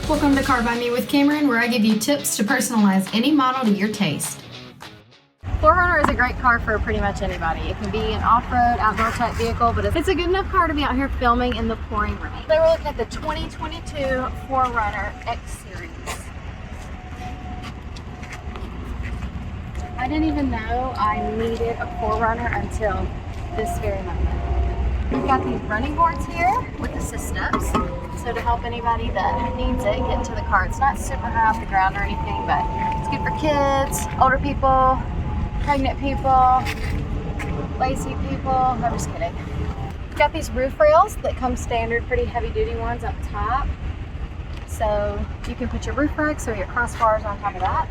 Welcome to Car By Me with Cameron, where I give you tips to personalize any model to your taste. 4Runner is a great car for pretty much anybody. It can be an off-road, outdoor type vehicle, but it's a good enough car to be out here filming in the pouring rain. They were looking at the 2022 4Runner X Series. I didn't even know I needed a 4Runner until this very moment. We've got these running boards here with assist steps. So to help anybody that needs it get into the car. It's not super high off the ground or anything, but it's good for kids, older people, pregnant people, lazy people. I'm just kidding. We've got these roof rails that come standard, pretty heavy duty ones up top. So you can put your roof racks or your crossbars on top of that.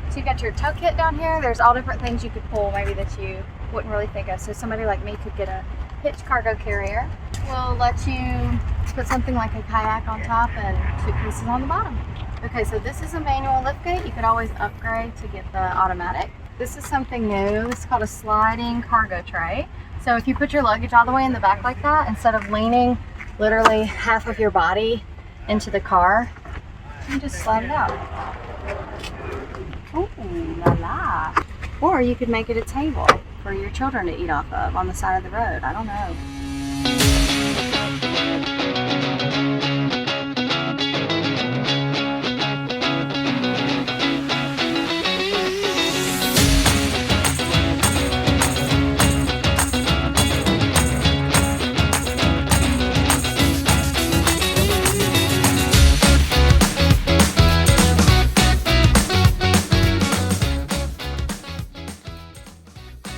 So you've got your tow kit down here. There's all different things you could pull maybe that you wouldn't really think of. So somebody like me could get a hitch cargo carrier. We'll let you put something like a kayak on top and suitcases on the bottom. Okay, so this is a manual liftgate. You could always upgrade to get the automatic. This is something new. This is called a sliding cargo tray. So if you put your luggage all the way in the back like that, instead of leaning literally half of your body into the car, you can just slide it out. Ooh, la la. Or you could make it a table for your children to eat off of on the side of the road. I don't know.